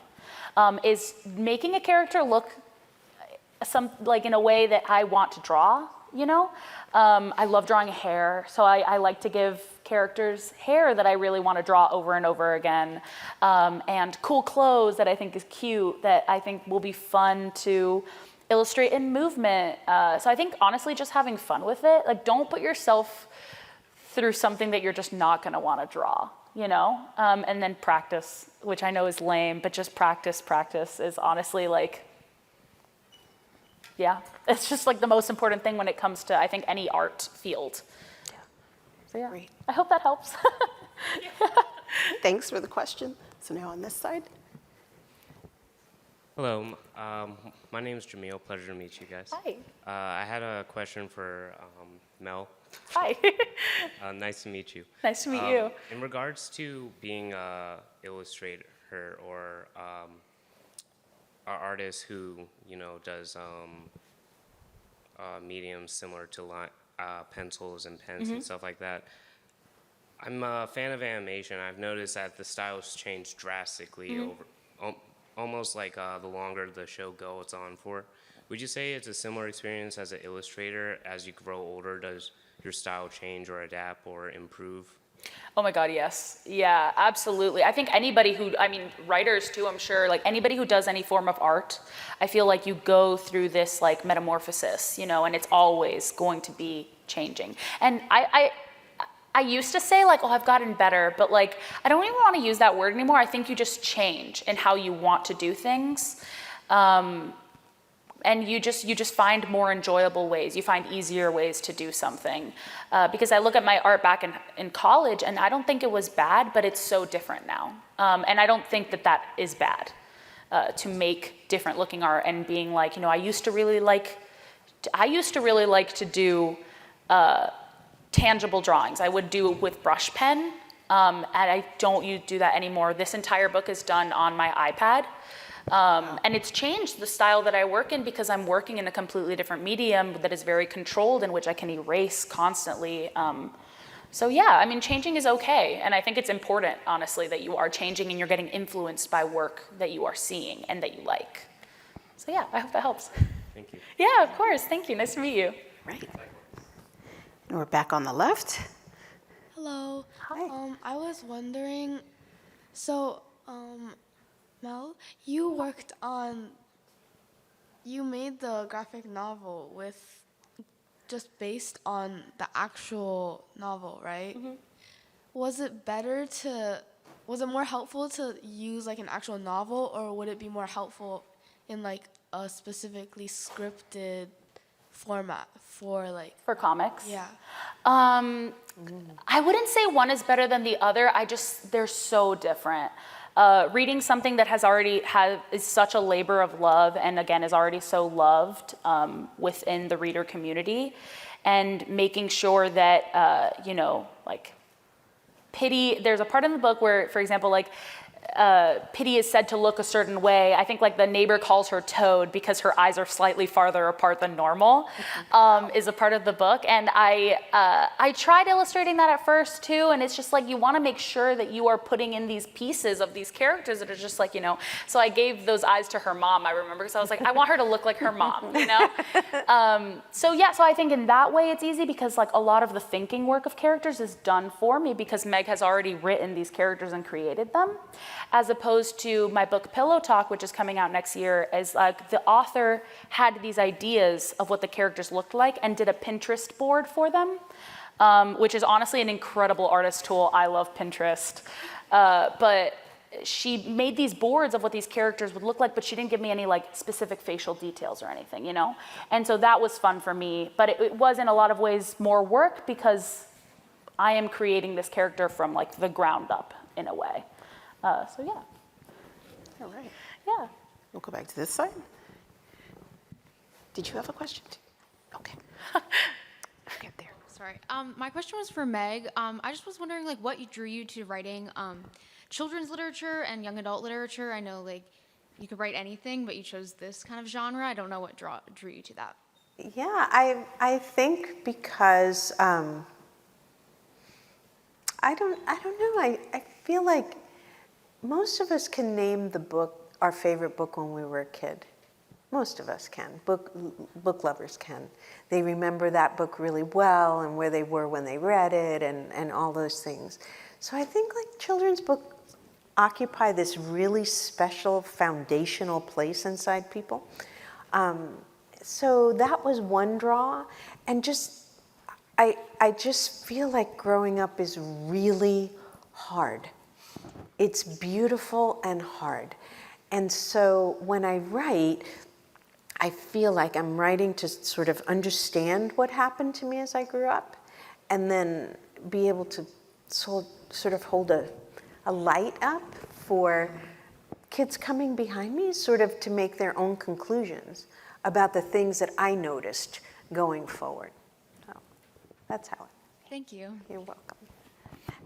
is making a character look like in a way that I want to draw, I love drawing hair, so I like to give characters hair that I really want to draw over and over again, and cool clothes that I think is cute, that I think will be fun to illustrate in movement. So I think honestly just having fun with it, like don't put yourself through something that you're just not going to want to draw. And then practice, which I know is lame, but just practice is honestly like, yeah, it's just like the most important thing when it comes to, I think, any art field. Yeah. So yeah, Great. I hope that helps. Thanks for the question. So now on this side. Hello, my name is Jamil. Pleasure to meet you guys. Hi. I had a question for Mel. Hi. Nice to meet you. Nice to meet you. In regards to being an illustrator or an artist who does mediums similar to pencils and pens and stuff like that, I'm a fan of animation. I've noticed that the styles change drastically over, almost like the longer the show goes on for. Would you say it's a similar experience as an illustrator? As you grow older, does your style change or adapt or improve? Oh my God, yes. Yeah, absolutely. I think writers too, I'm sure, like anybody who does any form of art, I feel like you go through this like metamorphosis, and it's always going to be changing. And I used to say like, oh, I've gotten better, but like, I don't even want to use that word anymore. I think you just change in how you want to do things. And you just find more enjoyable ways. You find easier ways to do something. Because I look at my art back in college, and I don't think it was bad, but it's so different now. And I don't think that is bad, to make different looking art and being like, I used to really like to do tangible drawings. I would do with brush pen, and I don't do that anymore. This entire book is done on my iPad. And it's changed the style that I work in because I'm working in a completely different medium that is very controlled, in which I can erase constantly. So yeah, changing is okay. And I think it's important, honestly, that you are changing and you're getting influenced by work that you are seeing and that you like. So yeah, I hope that helps. Thank you. Yeah, of course. Thank you. Nice to meet you. Right. And we're back on the left. Hello. Hi. I was wondering, so Mel, you made the graphic novel just based on the actual novel, right? Mm-hmm. Was it more helpful to use like an actual novel, or would it be more helpful in like a specifically scripted format for comics? Yeah. I wouldn't say one is better than the other. They're so different. Reading something that is such a labor of love, and again is already so loved within the reader community, and making sure that like pity. There's a part in the book where, for example, like Pity is said to look a certain way. I think like the neighbor calls her Toad because her eyes are slightly farther apart than normal, is a part of the book. And I tried illustrating that at first too, and it's just like you want to make sure that you are putting in these pieces of these characters that are just like, so I gave those eyes to her mom, I remember, because I was like, I want her to look like her mom, So I think in that way it's easy because like a lot of the thinking work of characters is done for me because Meg has already written these characters and created them. As opposed to my book Pillow Talk, which is coming out next year, is like the author had these ideas of what the characters looked like and did a Pinterest board for them, which is honestly an incredible artist tool. I love Pinterest. But she made these boards of what these characters would look like, but she didn't give me any like specific facial details or anything, And so that was fun for me, but it was in a lot of ways more work because I am creating this character from like the ground up in a way. All right. Yeah. We'll go back to this side. Did you have a question? Okay. Get there. Sorry. My question was for Meg. I just was wondering, like, what drew you to writing children's literature and young adult literature? I know, like, you could write anything, but you chose this kind of genre. I don't know what drew you to that. Yeah, I think because I don't know. I feel like most of us can name our favorite book when we were a kid. Most of us can. Book lovers can. They remember that book really well and where they were when they read it and all those things. So I think like children's books occupy this really special foundational place inside people. So that was one draw. And I just feel like growing up is really hard. It's beautiful and hard. And so when I write, I feel like I'm writing to sort of understand what happened to me as I grew up and then be able to sort of hold a light up for kids coming behind me, sort of to make their own conclusions about the things that I noticed going forward. So that's how Thank you. You're welcome.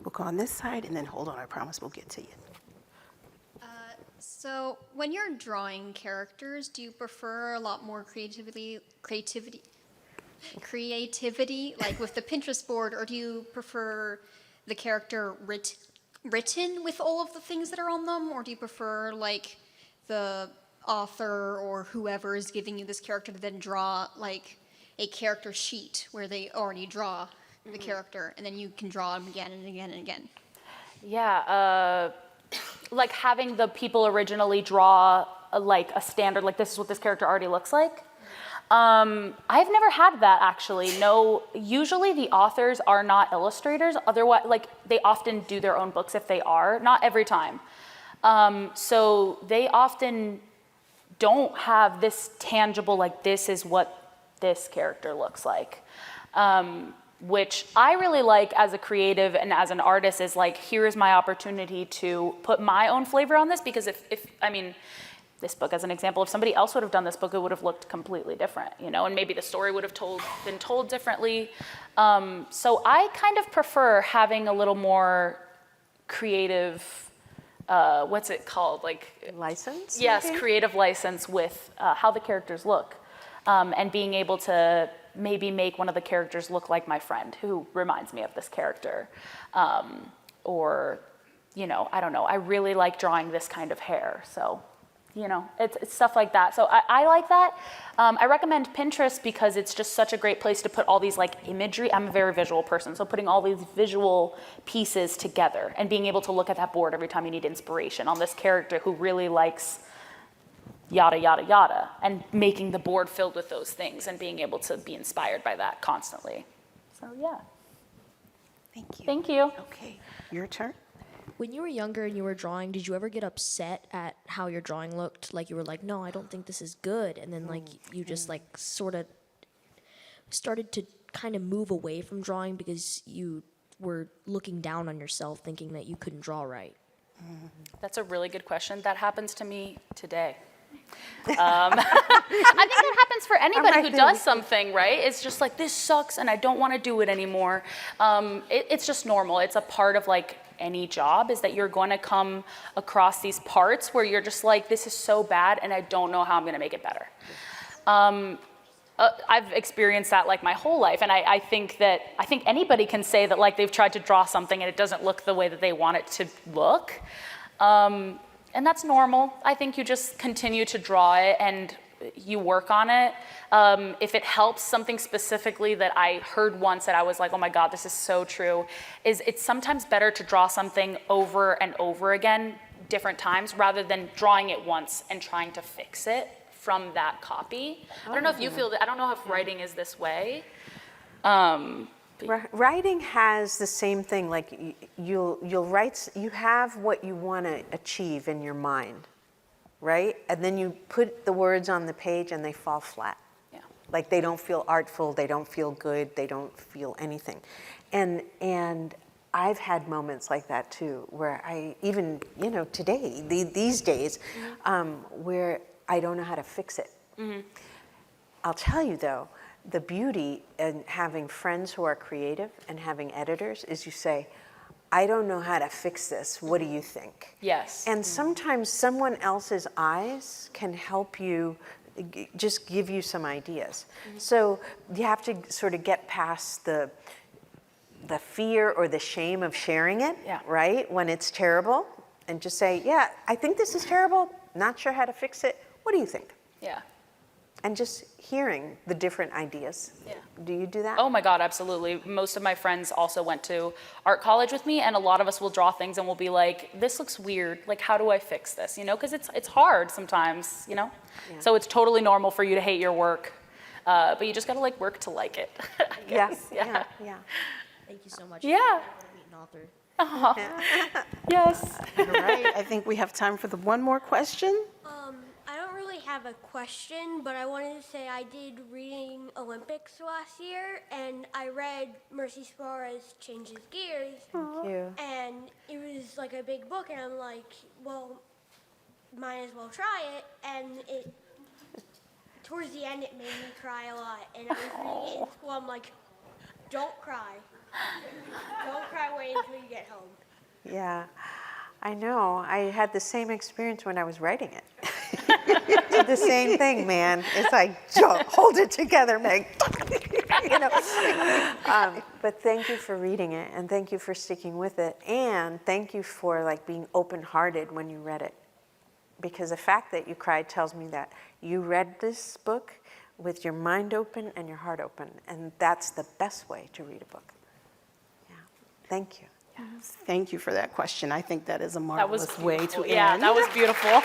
We'll go on this side and then hold on, I promise we'll get to you. So when you're drawing characters, do you prefer a lot more creativity, like with the Pinterest board, or do you prefer the character written with all of the things that are on them, or do you prefer like the author or whoever is giving you this character to then draw like a character sheet where they already draw the character and then you can draw them again and again and again? Yeah, like having the people originally draw like a standard, like this is what this character already looks like. I've never had that actually. No, usually the authors are not illustrators. Otherwise, like they often do their own books if they are, not every time. So they often don't have this tangible, like this is what this character looks like. Which I really like as a creative and as an artist is like, here is my opportunity to put my own flavor on this, because if I mean, this book as an example, if somebody else would have done this book, it would have looked completely different, and maybe the story would have been told differently. So I kind of prefer having a little more creative, what's it called? Like License? Yes, maybe? creative license with how the characters look, and being able to maybe make one of the characters look like my friend who reminds me of this character. Or, I don't know, I really like drawing this kind of hair. So, it's stuff like that. So I like that. I recommend Pinterest because it's just such a great place to put all these like imagery. I'm a very visual person, so putting all these visual pieces together and being able to look at that board every time you need inspiration on this character who really likes yada, yada, yada, and making the board filled with those things and being able to be inspired by that constantly. So, yeah. Thank you. Thank you. Okay, your turn. When you were younger and you were drawing, did you ever get upset at how your drawing looked? Like you were like, no, I don't think this is good. And then like you just like sort of started to kind of move away from drawing because you were looking down on yourself thinking that you couldn't draw right. That's a really good question. That happens to me today. I think that happens for anybody who does something, right? It's just like, this sucks and I don't want to do it anymore. It's just normal. It's a part of like any job, is that you're going to come across these parts where you're just like, this is so bad and I don't know how I'm going to make it better. I've experienced that like my whole life, and I think anybody can say that like they've tried to draw something and it doesn't look the way that they want it to look, and that's normal. I think you just continue to draw it and you work on it. If it helps, something specifically that I heard once that I was like, oh my God, this is so true, is it's sometimes better to draw something over and over again, different times, rather than drawing it once and trying to fix it from that copy. I don't know if you feel that. I don't know if writing is this way. Writing has the same thing. Like you'll write. You have what you want to achieve in your mind, right? And then you put the words on the page, and they fall flat. Yeah. Like they don't feel artful. They don't feel good. They don't feel anything. And I've had moments like that too, where I even today these days, where I don't know how to fix it. Mm-hmm. I'll tell you though, the beauty in having friends who are creative and having editors is you say, I don't know how to fix this. What do you think? Yes. And sometimes someone else's eyes can help you, just give you some ideas. Mm-hmm. So you have to sort of get past the fear or the shame of sharing it, right? When it's terrible, and just say, yeah, I think this is terrible. Not sure how to fix it. What do you think? Yeah. And just hearing the different ideas. Yeah. Do you do that? Oh my God, absolutely. Most of my friends also went to art college with me, and a lot of us will draw things and we'll be like, this looks weird. Like, how do I fix this? Because it's hard sometimes, Yeah. So it's totally normal for you to hate your work, but you just gotta like work to like it. I guess. Yeah. Thank you so much. Yeah. I want to meet an author. Yes. All right, I think we have time for the one more question. I don't really have a question, but I wanted to say I did reading Olympics last year, and I read Mercy Suarez Changes Gears. Thank you. And it was like a big book, and I'm like, well, might as well try it. And towards the end, it made me cry a lot. And I was reading it in school. I'm like, don't cry. Don't cry, wait until you get home. Yeah, I know. I had the same experience when I was writing it. Did the same thing, man. It's like, hold it together, Meg. But thank you for reading it, and thank you for sticking with it, and thank you for like being open-hearted when you read it. Because the fact that you cried tells me that you read this book with your mind open and your heart open, and that's the best way to read a book. Yeah, thank you. Yes. Thank you for that question. I think that is a marvelous way to end. Yeah, that was beautiful.